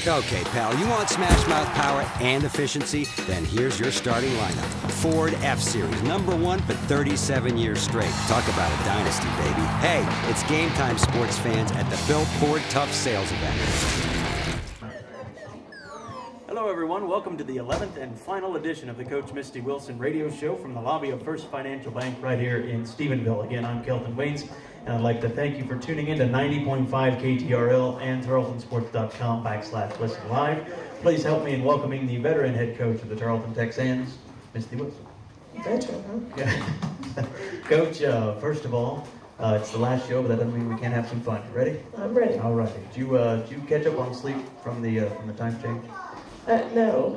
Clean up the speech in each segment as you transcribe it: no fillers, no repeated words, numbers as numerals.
Okay, pal, you want smash mouth power and efficiency? Then here's your starting lineup. Ford F-Series, #1 for 37 years straight. Talk about a dynasty, baby. Hey, it's game time, sports fans, at the Bill Ford Tough Sales Event. Hello, everyone. Welcome to the 11th and final edition of the Coach Misty Wilson radio show from the lobby of First Financial Bank right here in Stephenville. Again, I'm Kelton Waynes, and I'd like to thank you for tuning in to 90.5 KTRL and tarletonsports.com/listen live. Please help me in welcoming the veteran head coach of the Tarleton Texans, Misty Wilson. Veteran, huh? Coach, first of all, it's the last show, but that doesn't mean we can't have some fun. Ready? I'm ready. All right. Did you catch up on sleep from the time change? No.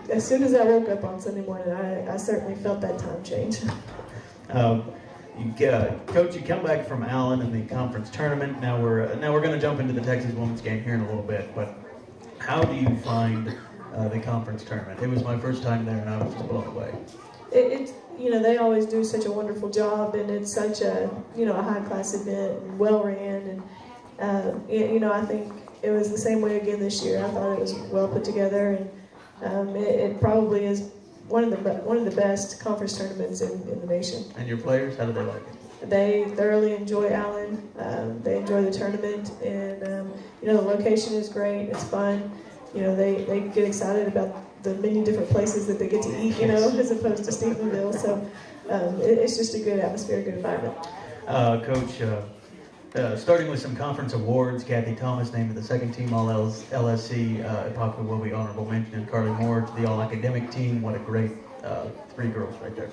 As soon as I woke up on Sunday morning, I certainly felt that time change. Coach, you come back from Allen in the conference tournament. Now we're going to jump into the Texas women's game here in a little bit. But how do you find the conference tournament? It was my first time there, and I was just blown away. It's they always do such a wonderful job, and it's such a a high class event and well ran, and I think it was the same way again this year. I thought it was well put together, and it probably is one of the best conference tournaments in the nation. And your players, how do they like it? They thoroughly enjoy Allen. They enjoy the tournament, and the location is great. It's fun. They get excited about the many different places that they get to eat. As opposed to Stephenville. So it's just a good atmosphere, good environment. Coach, starting with some conference awards, Kathy Thomas named to the second team All-LSC. Ipaka will be honorable mention, and Carly Moore to the All-Academic team. What a great three girls right there.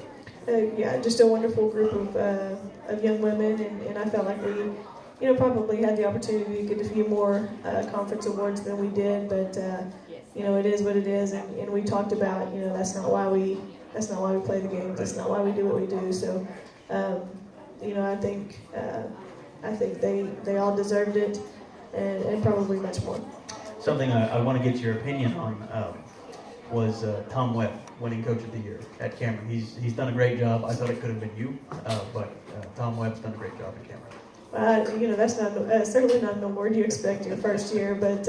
Just a wonderful group of young women, and I felt like we, probably had the opportunity to get a few more conference awards than we did, but it is what it is, and we talked about, that's not why we play the games, that's not why we do what we do. So, I think they all deserved it, and probably much more. Something I want to get your opinion on was Tom Webb winning Coach of the Year at Cameron. He's done a great job. I thought it could have been you, but Tom Webb's done a great job at Cameron. That's not certainly not an award you expect your first year, but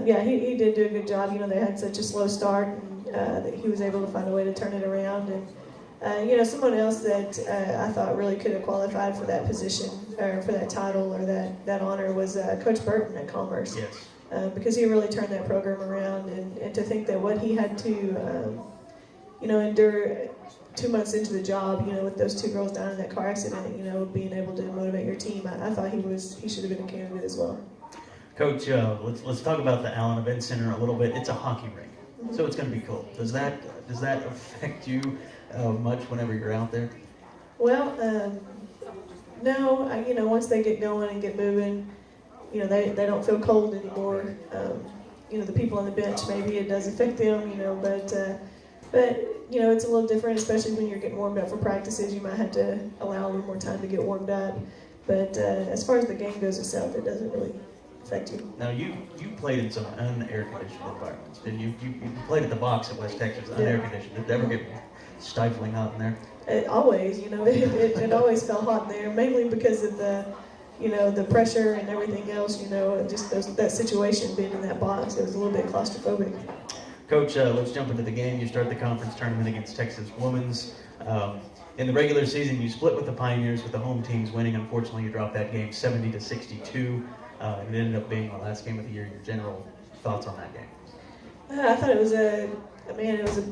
he did do a good job. They had such a slow start, and that he was able to find a way to turn it around. And someone else that I thought really could have qualified for that position or for that title or that honor was Coach Burton at Commerce. Yes. Because he really turned that program around, and to think that what he had to endure 2 months into the job, with those two girls down in that car accident, being able to motivate your team, I thought he should have been a candidate as well. Coach, let's talk about the Allen Event Center a little bit. It's a hockey rink, so it's going to be cool. Does that affect you much whenever you're out there? Well, no. Once they get going and get moving, they don't feel cold anymore. The people on the bench, maybe it does affect them, but it's a little different, especially when you're getting warmed up for practices. You might have to allow a little more time to get warmed up. But as far as the game goes itself, it doesn't really affect you. Now, you played in some unair-conditioned environments, didn't you? You played at the box at West Texas, unair-conditioned. Did it ever get stifling hot in there? It always, it always felt hot in there, mainly because of the pressure and everything else, just that situation being in that box. It was a little bit claustrophobic. Coach, let's jump into the game. You start the conference tournament against Texas Women's. In the regular season, you split with the Pioneers, with the home teams winning. Unfortunately, you dropped that game 70-62. It ended up being the last game of the year. Your general thoughts on that game? I thought it was a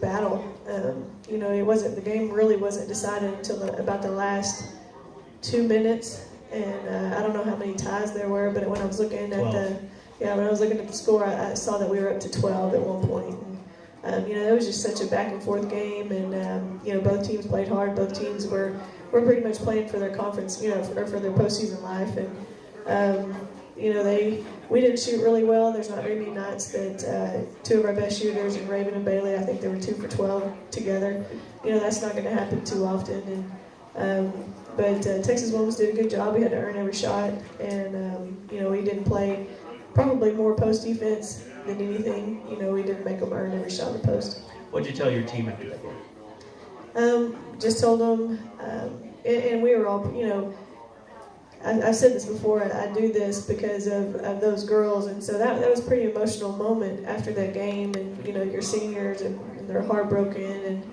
battle. The game really wasn't decided until about the last 2 minutes. And I don't know how many ties there were, but when I was looking at the score, I saw that we were up to 12 at one point. And, it was just such a back and forth game, and both teams played hard. Both teams were pretty much playing for their conference, or for their postseason life. And we didn't shoot really well. There's not very many nights that two of our best shooters, and Raven and Bailey, I think they were 2 for 12 together. That's not going to happen too often. But Texas Women's did a good job. We had to earn every shot, and we didn't play probably more post defense than anything. We didn't make them earn every shot in the post. What did you tell your team after that game? Just told them, and we were all, I've said this before, I do this because of those girls, and so that was a pretty emotional moment after that game, and your seniors, and they're heartbroken,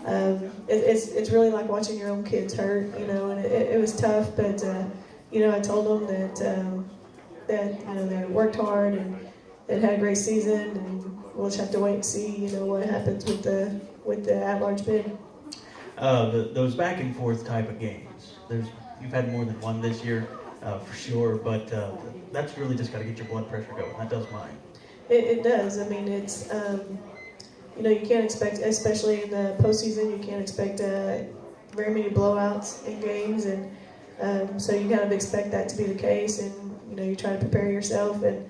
and it's really like watching your own kids hurt, and it was tough, but I told them that they worked hard and they had a great season, and we'll just have to wait and see what happens with the at-large bid. Those back and forth type of games, you've had more than one this year, for sure, but that's really just got to get your blood pressure going. That does mine. It does. I mean, it's, you can't expect, especially in the postseason, you can't expect very many blowouts in games, and so you kind of expect that to be the case, and, you try to prepare yourself, and,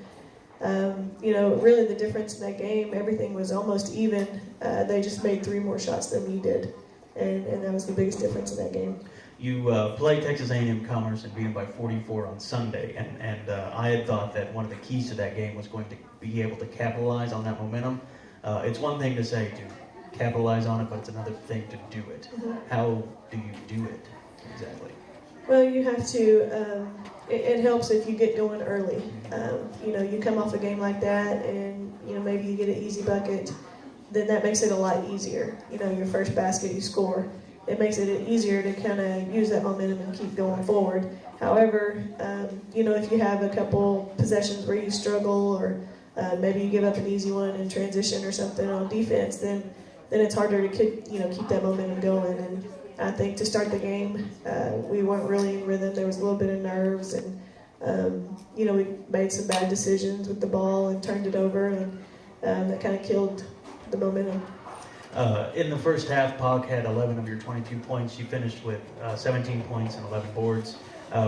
really the difference in that game, everything was almost even. They just made 3 more shots than we did, and that was the biggest difference in that game. You played Texas A&M Commerce and beat them by 44 on Sunday, and I had thought that one of the keys to that game was going to be able to capitalize on that momentum. It's one thing to say to capitalize on it, but it's another thing to do it. Mm-hmm. How do you do it exactly? Well, you have to, it helps if you get going early. You come off a game like that and, maybe you get an easy bucket, then that makes it a lot easier. Your first basket you score. It makes it easier to kind of use that momentum and keep going forward. However, if you have a couple possessions where you struggle, or maybe you give up an easy one in transition or something on defense, then it's harder to keep that momentum going. And I think to start the game, we weren't really in rhythm. There was a little bit of nerves, and we made some bad decisions with the ball and turned it over, and that kind of killed the momentum. In the first half, Pog had 11 of your 22 points. You finished with 17 points and 11 boards.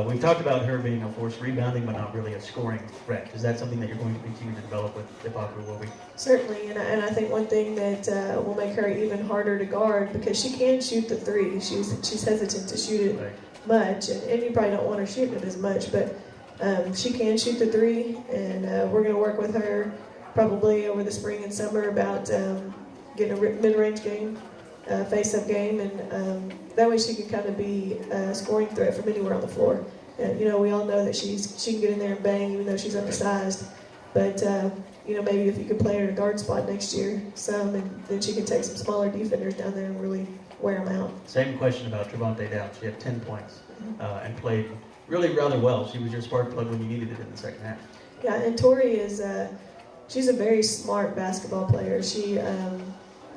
We've talked about her being a force rebounding, but not really a scoring threat. Is that something that you're going to continue to develop with Ipaku, will we? Certainly, and I think one thing that will make her even harder to guard, because she can shoot the 3. She's hesitant to shoot it much, and you probably don't want her shooting it as much, but she can shoot the 3, and we're going to work with her probably over the spring and summer about getting a mid-range game, face-up game, and that way she can kind of be a scoring threat from anywhere on the floor. And, we all know that she can get in there and bang, even though she's undersized. But, maybe if you could play her in a guard spot next year, and then she can take some smaller defenders down there and really wear them out. Same question about Trevante Downs. She had 10 points and played really rather well. She was your spark plug when you needed it in the second half. Yeah, and Tori is, she's a very smart basketball player. She,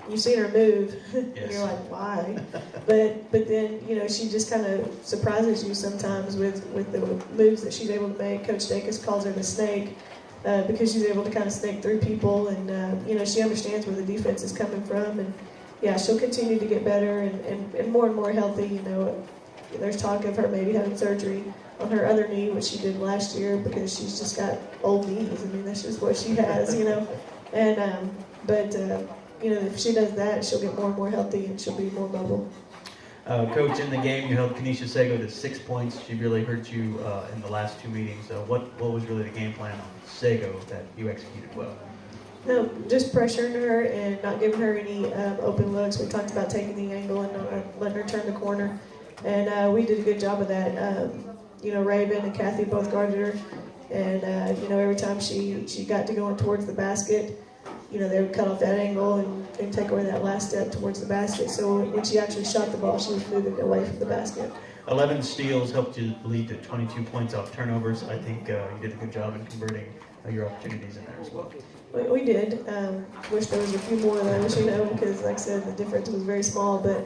you've seen her move, and you're like, why? But then, she just kind of surprises you sometimes with the moves that she's able to make. Coach Dacus calls her the snake, because she's able to kind of snake through people, and, she understands where the defense is coming from, and, yeah, she'll continue to get better and more healthy. There's talk of her maybe having surgery on her other knee, which she did last year, because she's just got old knees. I mean, that's just what she has, and, but, if she does that, she'll get more and more healthy, and she'll be more mobile. Coach, in the game, you held Kenesha Sego to 6 points. She really hurt you in the last 2 meetings. What was really the game plan on Sego that you executed well? No, just pressuring her and not giving her any open looks. We talked about taking the angle and not letting her turn the corner, and we did a good job of that. Raven and Kathy both guarded her, and every time she got to going towards the basket, they would cut off that angle and take away that last step towards the basket. So when she actually shot the ball, she was moving away from the basket. 11 steals helped you lead to 22 points off turnovers. I think you did a good job in converting your opportunities in there as well. We did. Wish there was a few more of those, because like I said, the difference was very small. But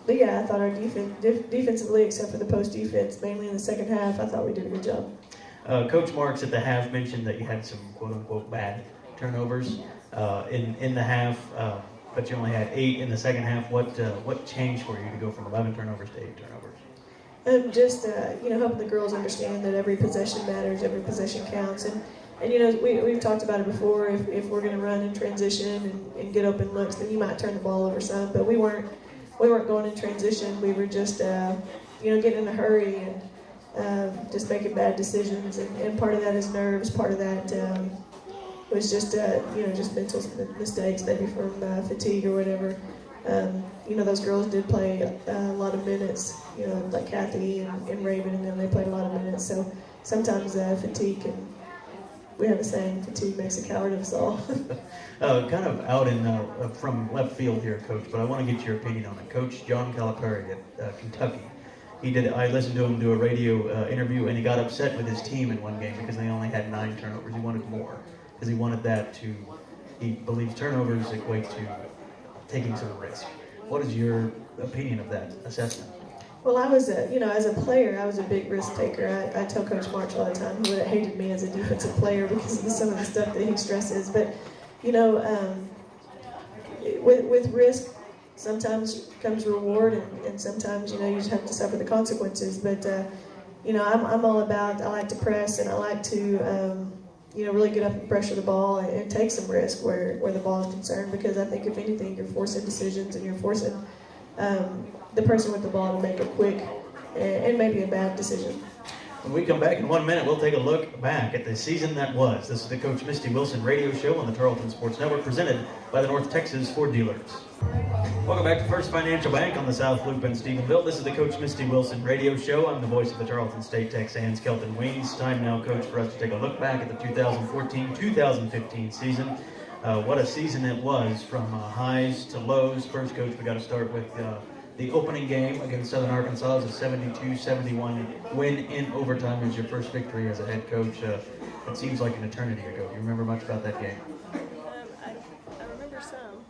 yeah, I thought our defensively, except for the post defense, mainly in the second half, I thought we did a good job. Coach Marks at the half mentioned that you had some quote-unquote bad turnovers in the half, but you only had 8 in the second half. What changed for you to go from 11 turnovers to 8 turnovers? Just helping the girls understand that every possession matters, every possession counts, and we've talked about it before. If we're going to run in transition and get open looks, then you might turn the ball over some. But we weren't going in transition. We were just getting in a hurry and just making bad decisions. And part of that is nerves. Part of that was just mental mistakes, maybe from fatigue or whatever. Those girls did play a lot of minutes, like Kathy and Raven, and then they played a lot of minutes. So sometimes fatigue can, we have a saying, fatigue makes a coward of us all. Kind of out in from left field here, Coach, but I want to get your opinion on it. Coach John Calipari at Kentucky. I listened to him do a radio interview, and he got upset with his team in one game because they only had 9 turnovers. He wanted more because he wanted that to, he believes turnovers equate to taking some risk. What is your opinion of that assessment? Well, I was, as a player, I was a big risk taker. I tell Coach March all the time he would have hated me as a defensive player because of some of the stuff that he stresses. But, with risk, sometimes comes reward, and sometimes, you just have to suffer the consequences. But, I'm all about, I like to press, and I like to, really get up and pressure the ball and take some risk where the ball is concerned, because I think if anything, you're forcing decisions, and you're forcing the person with the ball to make a quick and maybe a bad decision. When we come back in 1 minute, we'll take a look back at the season that was. This is the Coach Misty Wilson radio show on the Tarleton Sports Network, presented by the North Texas Ford Dealers. Welcome back to First Financial Bank on the South Loop in Stephenville. This is the Coach Misty Wilson radio show. I'm the voice of the Tarleton State Texans, Kelton Weens. Time now, Coach, for us to take a look back at the 2014-2015 season. What a season it was, from highs to lows. First, Coach, we got to start with the opening game against Southern Arkansas. It was a 72-71 win in overtime. It was your first victory as a head coach. It seems like an eternity ago. Do you remember much about that game? I remember some.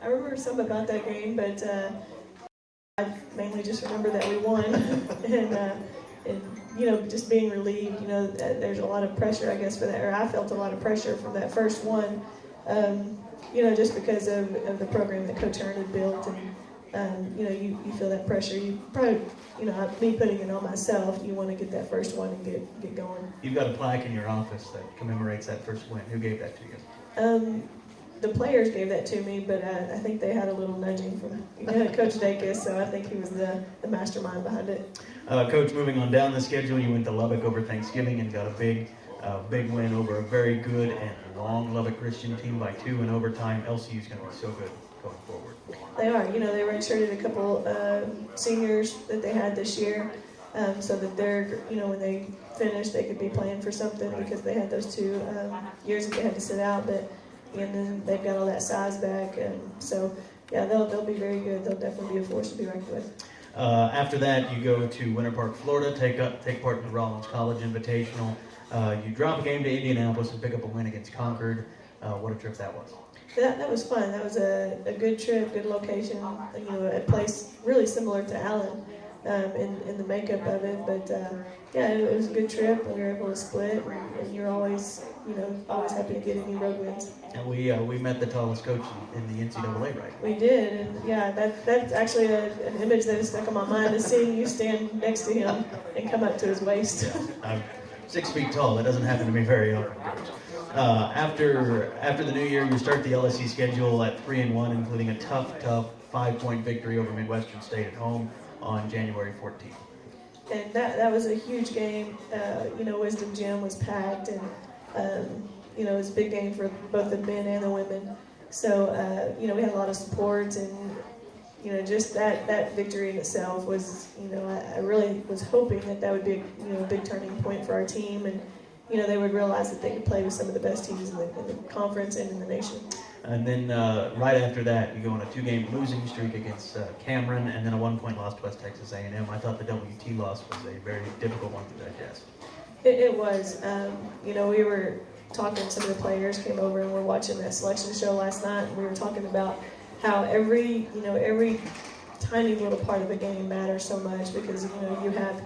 I remember some about that game, but I mainly just remember that we won, and just being relieved. There's a lot of pressure, I guess, for that, or I felt a lot of pressure from that first one. Just because of the program that Coach Hearn had built, and you feel that pressure. You probably, me putting it on myself, you want to get that first one and get going. You've got a plaque in your office that commemorates that first win. Who gave that to you? The players gave that to me, but I think they had a little nudging from Coach Dacus, so I think he was the mastermind behind it. Coach, moving on down the schedule, you went to Lubbock over Thanksgiving and got a big win over a very good and long Lubbock Christian team by 2 in overtime. LCU's going to be so good going forward. They are. They redshirted a couple seniors that they had this year, so that they're, when they finish, they could be playing for something, because they had those 2 years that they had to sit out. And then they've got all that size back, and so yeah, they'll be very good. They'll definitely be a force to be reckoned with. After that, you go to Winter Park, Florida, take part in the Rollins College Invitational. You drop a game to Indianapolis and pick up a win against Concord. What a trip that was. That was fun. That was a good trip, good location. A place really similar to Allen in the makeup of it. But it was a good trip. We were able to split, and you're always happy to get any road wins. And we met the tallest coach in the NCAA, right? We did, and that's actually an image that is stuck in my mind, is seeing you stand next to him and come up to his waist. I'm 6 feet tall. That doesn't happen to me very often, Coach. After the new year, you start the LSC schedule at 3-1, including a tough 5-point victory over Midwestern State at home on January 14th. And that was a huge game. Wisdom Gym was packed, and it was a big game for both the men and the women. So we had a lot of support, and just that victory in itself was, I really was hoping that would be a big turning point for our team, and they would realize that they could play with some of the best teams in the conference and in the nation. And then right after that, you go on a 2-game losing streak against Cameron, and then a 1-point loss to West Texas A&M. I thought the WT loss was a very difficult one to digest. It was. We were talking, some of the players came over and we're watching that selection show last night, and we were talking about how every tiny little part of a game matters so much, because you have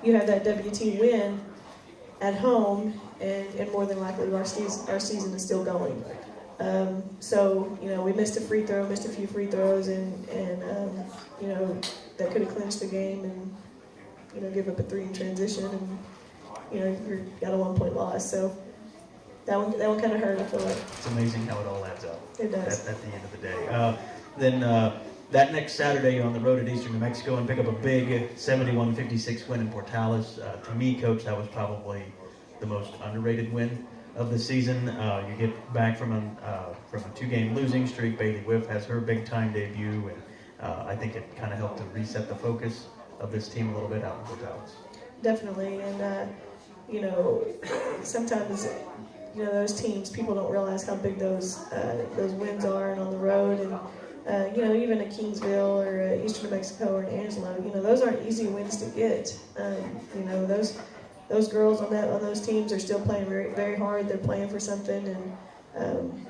that WT win at home, and more than likely our season is still going. We missed a few free throws, and that could have clinched the game, and give up a 3 in transition, and you got a 1-point loss. So that one kind of hurt, I feel like. It's amazing how it all adds up. It does. At the end of the day. Then that next Saturday, you're on the road at Eastern New Mexico and pick up a big 71-56 win in Portales. To me, Coach, that was probably the most underrated win of the season. You get back from a 2-game losing streak. Bailey Whiff has her big-time debut, and I think it kind of helped to reset the focus of this team a little bit out in Fort Dallas. Definitely, and sometimes those teams, people don't realize how big those wins are, and on the road, and even at Kingsville or Eastern New Mexico or in Angelo, those aren't easy wins to get. Those girls on those teams are still playing very, very hard. They're playing for something, and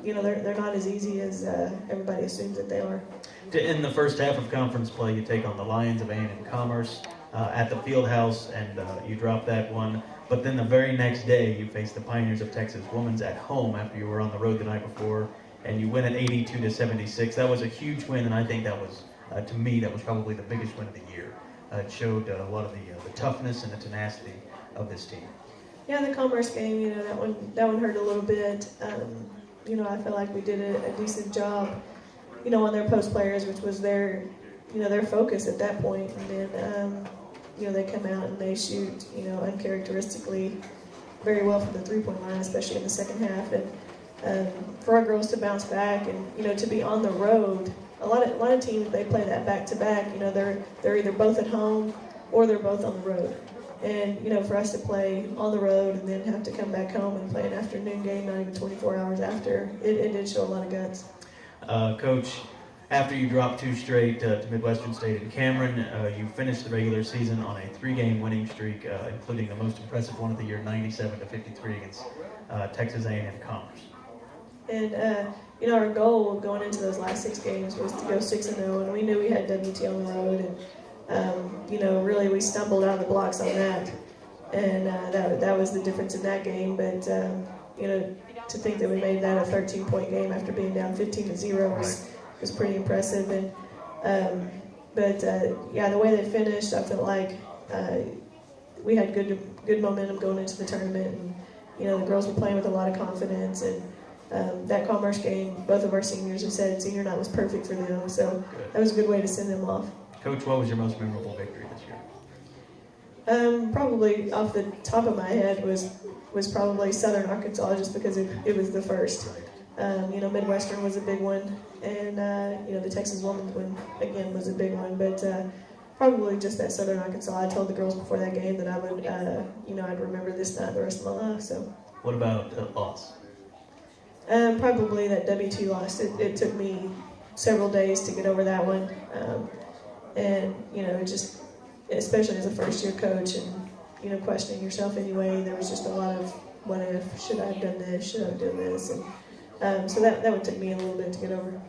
they're not as easy as everybody assumes that they are. In the first half of conference play, you take on the Lions of A&M Commerce at the Fieldhouse, and you drop that one. But then the very next day, you face the Pioneers of Texas Women's at home after you were on the road the night before, and you win at 82-76. That was a huge win, and I think that was, to me, that was probably the biggest win of the year. It showed a lot of the toughness and the tenacity of this team. Yeah, the Commerce game, that one hurt a little bit. I feel like we did a decent job, on their post players, which was their focus at that point. And then, they come out and they shoot, uncharacteristically very well from the three-point line, especially in the second half. And for our girls to bounce back and, to be on the road, a lot of teams, they play that back-to-back. They're either both at home or they're both on the road. And, for us to play on the road and then have to come back home and play an afternoon game, not even 24 hours after, it did show a lot of guts. Coach, after you dropped 2 straight to Midwestern State and Cameron, you finished the regular season on a 3-game winning streak, including the most impressive one of the year, 97-53 against Texas A&M Commerce. And, our goal going into those last 6 games was to go 6-0, and we knew we had WT on the road, and really we stumbled out of the blocks on that, and that was the difference in that game. But to think that we made that a 13-point game after being down 15-0 was pretty impressive. And the way they finished, I felt like we had good momentum going into the tournament, and the girls were playing with a lot of confidence. And that Commerce game, both of our seniors have said senior night was perfect for them, so that was a good way to send them off. Coach, what was your most memorable victory this year? Probably off the top of my head was probably Southern Arkansas, just because it was the first. Midwestern was a big one, and the Texas Women's one again was a big one. But probably just that Southern Arkansas. I told the girls before that game that I would, I'd remember this night the rest of my life. So. What about loss? Probably that W2 loss. It took me several days to get over that one. And, just, especially as a first-year coach and, questioning yourself anyway, there was just a lot of what if, should I have done this, should I have done this, and so that would take me a little bit to get over.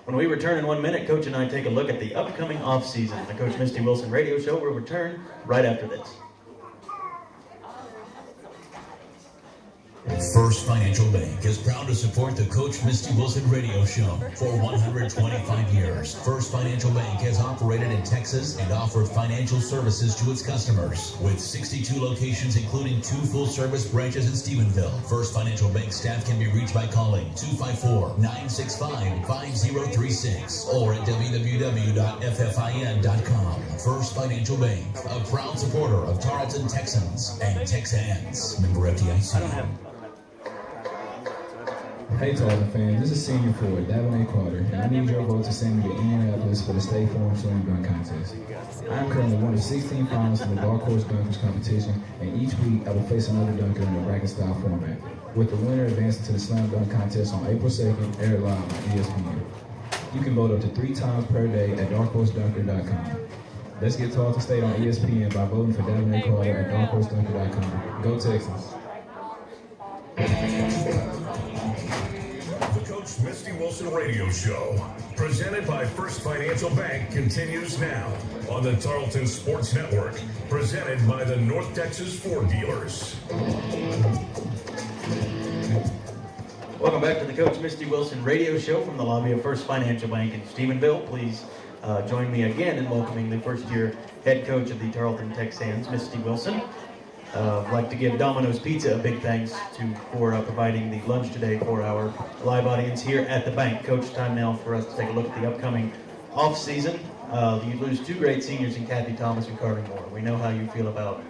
When we return in 1 minute, Coach and I take a look at the upcoming off-season. The Coach Misty Wilson radio show will return right after this. First Financial Bank is proud to support the Coach Misty Wilson radio show for 125 years. First Financial Bank has operated in Texas and offered financial services to its customers. With 62 locations, including 2 full-service branches in Stephenville, First Financial Bank staff can be reached by calling 254-965-5036 or at www.ffin.com. First Financial Bank, a proud supporter of Tarleton Texans and Texans. Member FDIC. Hey Tarleton fans, this is senior forward Davin Carter, and I need your vote to send me to Indianapolis for the State Farm Slam Dunk Contest. I am currently one of 16 finalists in the Dark Horse Dunkers competition, and each week I will face another dunker in a bracket-style format, with the winner advancing to the Slam Dunk Contest on April 2nd, aired live on ESPN. You can vote up to 3 times per day at darkhorsedunker.com. Let's get Tarleton State on ESPN by voting for Davin Carter at darkhorsedunker.com. Go Texans! Coach Misty Wilson radio show, presented by First Financial Bank, continues now on the Tarleton Sports Network, presented by the North Texas Ford Dealers. Welcome back to the Coach Misty Wilson radio show from the lobby of First Financial Bank in Stephenville. Please join me again in welcoming the first-year head coach of the Tarleton Texans, Misty Wilson. I'd like to give Domino's Pizza a big thanks for providing the lunch today for our live audience here at the bank. Coach, time now for us to take a look at the upcoming off-season. You lose 2 great seniors in Kathy Thomas and Carter Moore. We know how you feel about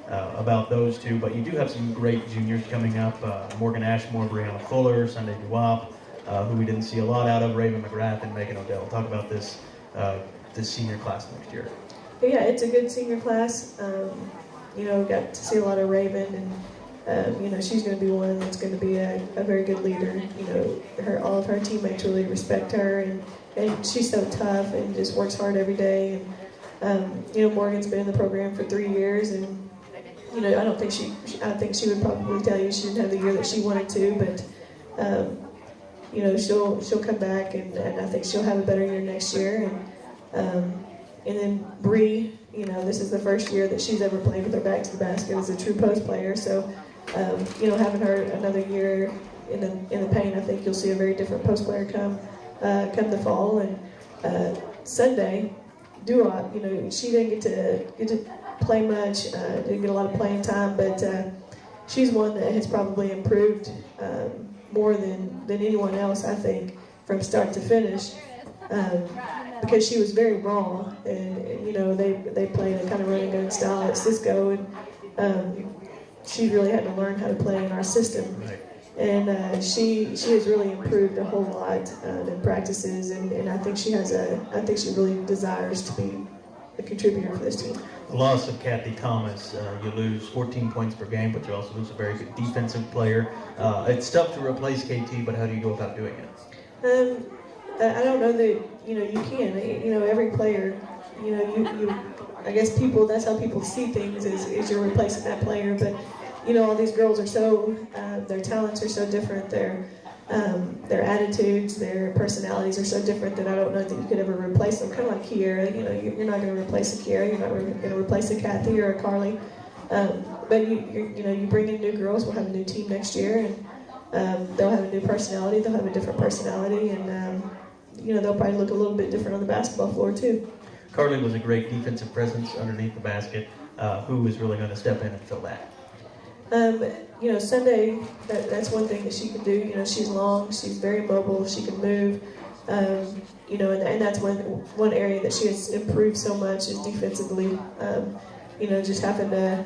about those two, but you do have some great juniors coming up. Morgan Ashmore, Brianna Fuller, Sunday Duwop, who we didn't see a lot out of, Raven McGrath, and Megan Odell. Talk about this senior class next year. Yeah, it's a good senior class. Got to see a lot of Raven, and she's going to be one that's going to be a very good leader. All of her teammates really respect her, and she's so tough and just works hard every day. And Morgan's been in the program for 3 years, and I think she would probably tell you she didn't have the year that she wanted to, but she'll come back, and I think she'll have a better year next year. And then Bree, this is the first year that she's ever played with her back to the basket as a true post player. So, having her another year in the paint, I think you'll see a very different post player come the fall. And Sunday, Duwop, she didn't get to play much, didn't get a lot of playing time, but she's one that has probably improved more than anyone else, I think, from start to finish. Because she was very raw, and they played a kind of run and gun style at Cisco, and she really had to learn how to play in our system. And she has really improved a whole lot in practices, and I think she really desires to be a contributor for this team. The loss of Kathy Thomas, you lose 14 points per game, but you also lose a very good defensive player. It's tough to replace KT, but how do you go about doing it? I don't know that you can. Every player, I guess that's how people see things is you're replacing that player. But all these girls are so their talents are so different. Their attitudes, their personalities are so different that I don't know that you could ever replace them. Kind of like Kiera, you're not going to replace a Kiera. You're not going to replace a Kathy or a Carly. But you bring in new girls. We'll have a new team next year, and they'll have a new personality. They'll have a different personality, and they'll probably look a little bit different on the basketball floor too. Carly was a great defensive presence underneath the basket. Who is really going to step in and fill that? Sunday, that's one thing that she can do. She's long, she's very mobile, she can move. And that's one area that she has improved so much is defensively. Just having to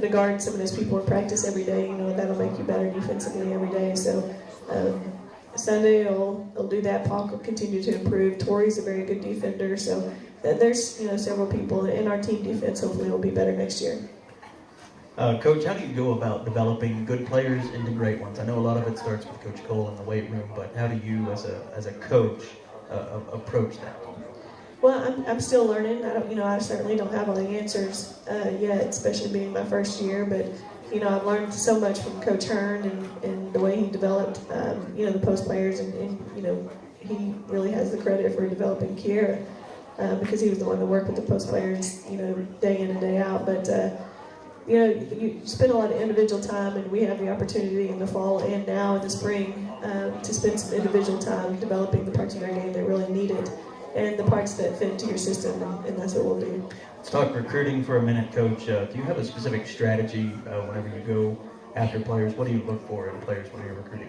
guard some of those people in practice every day. That'll make you better defensively every day. So. Sunday will do that. Pac will continue to improve. Tori's a very good defender, so there's several people in our team defense. Hopefully, will be better next year. Coach, how do you go about developing good players into great ones? I know a lot of it starts with Coach Cole in the weight room, but how do you, as a coach, approach that? Well, I'm still learning. I certainly don't have all the answers yet, especially being my first year, but. I've learned so much from Coach Hearn and the way he developed, the post players, and he really has the credit for developing Kiera because he was the one that worked with the post players, day in and day out. But, you spend a lot of individual time, and we have the opportunity in the fall and now in the spring to spend some individual time developing the parts of their game that really need it and the parts that fit into your system, and that's what we'll do. Let's talk recruiting for a minute, Coach. Do you have a specific strategy whenever you go after players? What do you look for in players when you're recruiting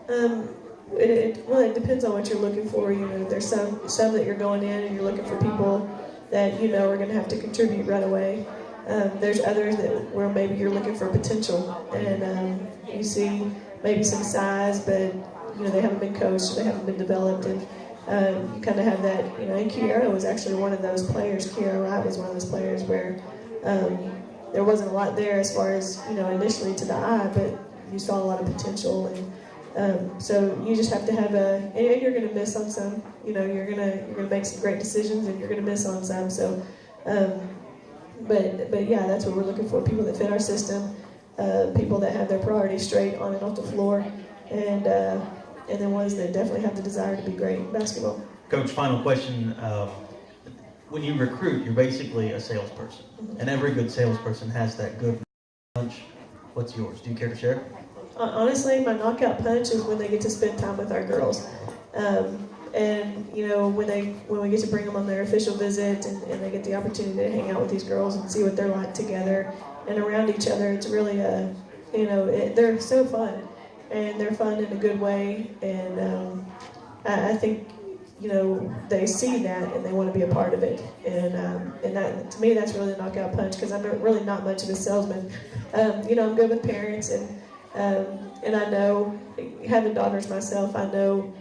them? It depends on what you're looking for. There's some that you're going in and you're looking for people that are going to have to contribute right away. There's others where maybe you're looking for potential, and you see maybe some size, but they haven't been coached, they haven't been developed, and you kind of have that, and Kiera was actually one of those players. Kiera Wright was one of those players where there wasn't a lot there as far as, initially to the eye, but you saw a lot of potential. And so you just have to have and you're going to miss on some, you're going to make some great decisions and you're going to miss on some. So, but yeah, that's what we're looking for. People that fit our system, people that have their priorities straight on and off the floor, and then ones that definitely have the desire to be great in basketball. Coach, final question. When you recruit, you're basically a salesperson. Mm-hmm. And every good salesperson has that good punch. What's yours? Do you care to share? Honestly, my knockout punch is when they get to spend time with our girls. And when we get to bring them on their official visit and they get the opportunity to hang out with these girls and see what they're like together and around each other, it's really they're so fun. And they're fun in a good way, and I think they see that and they want to be a part of it. And that, to me, that's really the knockout punch, because I'm really not much of a salesman. I'm good with parents, and I know, having daughters myself, I know,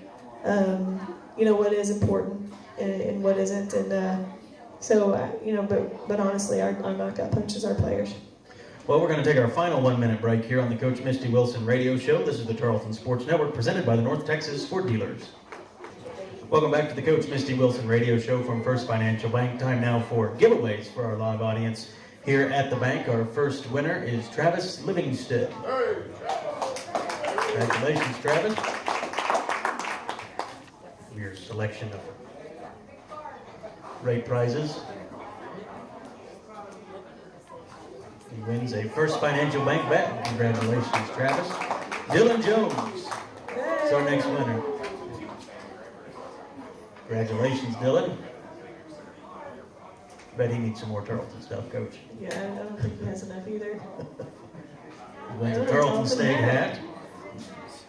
what is important and what isn't. And but honestly, our knockout punch is our players. Well, we're going to take our final 1-minute break here on the Coach Misty Wilson Radio Show. This is the Tarleton Sports Network, presented by the North Texas Ford Dealers. Welcome back to the Coach Misty Wilson Radio Show from First Financial Bank. Time now for giveaways for our live audience here at the bank. Our first winner is Travis Livingston. Congratulations, Travis. Your selection of great prizes. He wins a First Financial Bank bet. Congratulations, Travis. Dylan Jones is our next winner. Congratulations, Dylan. Bet he needs some more Tarleton stuff, Coach. Yeah, I don't think he has enough either. He wins a Tarleton State hat.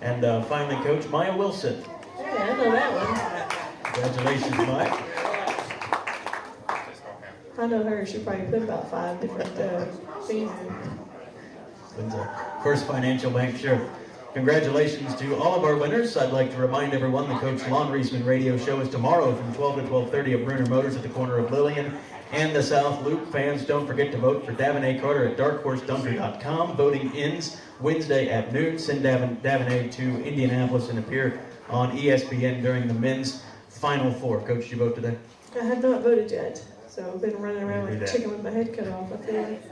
And finally, Coach Maya Wilson. Hey, I know that one. Congratulations, Mike. If I know her, she probably put about 5 different things in. Wins a First Financial Bank shirt. Congratulations to all of our winners. I'd like to remind everyone the Coach Lon Reisman Radio Show is tomorrow from 12 to 12:30 at Bruner Motors at the corner of Lillian and the South Loop. Fans, don't forget to vote for Davin Carter at darkhorsedunker.com. Voting ends Wednesday at noon. Send Davin to Indianapolis and appear on ESPN during the men's Final Four. Coach, did you vote today? I have not voted yet, so I've been running around like a chicken with my head cut off, I feel like.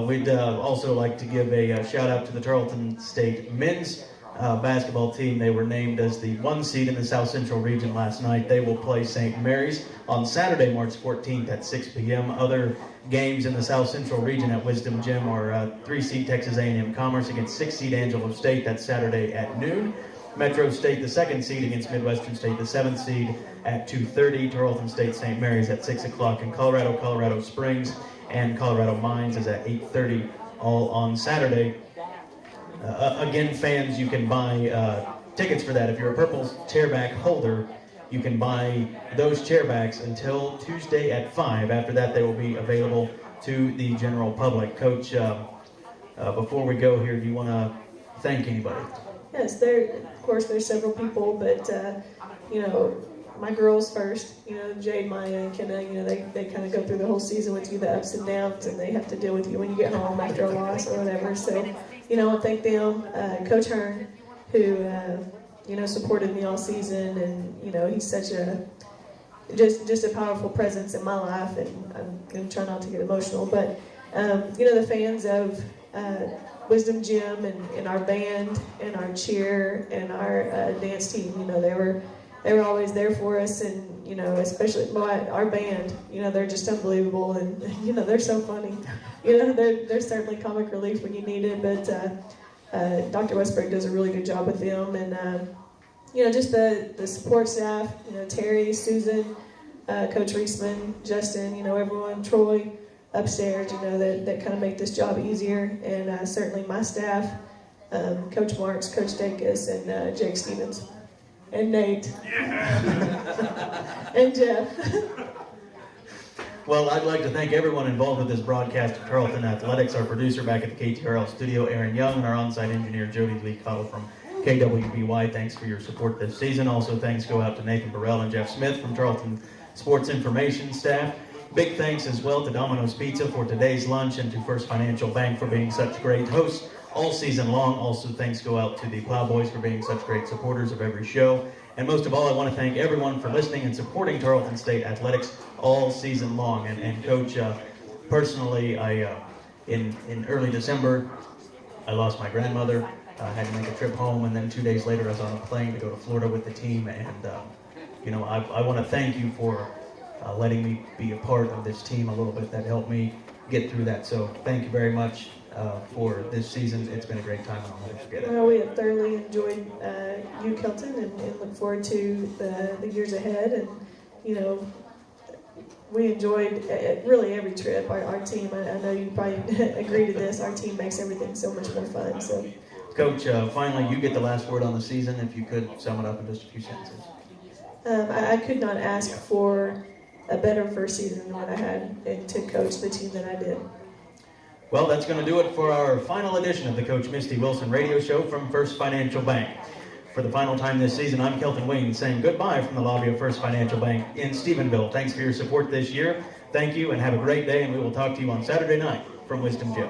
We'd also like to give a shout out to the Tarleton State men's basketball team. They were named as the 1 seed in the South Central region last night. They will play St. Mary's on Saturday, March 14th at 6 p.m. Other games in the South Central region at Wisdom Gym are 3 seed Texas A&M Commerce against 6 seed Angelo State. That's Saturday at noon. Metro State, the 2nd seed, against Midwestern State, the 7th seed, at 2:30. Tarleton State St. Mary's at 6 o'clock. In Colorado Springs and Colorado Mines is at 8:30, all on Saturday. Again, fans, you can buy tickets for that. If you're a Purple chairback holder, you can buy those chairbacks until Tuesday at 5. After that, they will be available to the general public. Coach, before we go here, do you want to thank anybody? Yes, of course, there's several people, but, my girls first, Jade, Maya, and Kenna, they kind of go through the whole season with you, the ups and downs, and they have to deal with you when you get home after a loss or whatever. So, I thank them. Coach Hearn, who, supported me all season, and, he's such just a powerful presence in my life, and I'm going to try not to get emotional, but, the fans of Wisdom Gym and our band and our cheer and our dance team, they were always there for us, and especially our band, they're just unbelievable, and they're so funny. They're certainly comic relief when you need it, but Dr. Westbrook does a really good job with them, and just the support staff, Terry, Susan, Coach Reisman, Justin, everyone, Troy upstairs, that kind of make this job easier, and certainly my staff, Coach Marks, Coach Dacus, and Jake Stevens. And Nate. And Jeff. Well, I'd like to thank everyone involved with this broadcast of Tarleton Athletics, our producer back at the KTRL studio, Aaron Young, and our on-site engineer, Jody Lee Cottle from KWBY. Thanks for your support this season. Also, thanks go out to Nathan Burrell and Jeff Smith from Tarleton Sports Information staff. Big thanks as well to Domino's Pizza for today's lunch, and to First Financial Bank for being such great hosts all season long. Also, thanks go out to the Plowboys for being such great supporters of every show. And most of all, I want to thank everyone for listening and supporting Tarleton State Athletics all season long. And Coach, personally, in early December, I lost my grandmother. I had to make a trip home, and then 2 days later, I was on a plane to go to Florida with the team. And I want to thank you for letting me be a part of this team a little bit. That helped me get through that. So thank you very much for this season. It's been a great time, and I'll never forget it. Well, we have thoroughly enjoyed you, Kelton, and look forward to the years ahead. And, we enjoyed really every trip. Our team, I know you probably agree to this, our team makes everything so much more fun. So, Coach, finally, you get the last word on the season. If you could sum it up in just a few sentences. I could not ask for a better first season than what I had and to coach the team that I did. Well, that's going to do it for our final edition of the Coach Misty Wilson Radio Show from First Financial Bank. For the final time this season, I'm Kelton Wayne saying goodbye from the lobby of First Financial Bank in Stephenville. Thanks for your support this year. Thank you and have a great day, and we will talk to you on Saturday night from Wisdom Gym.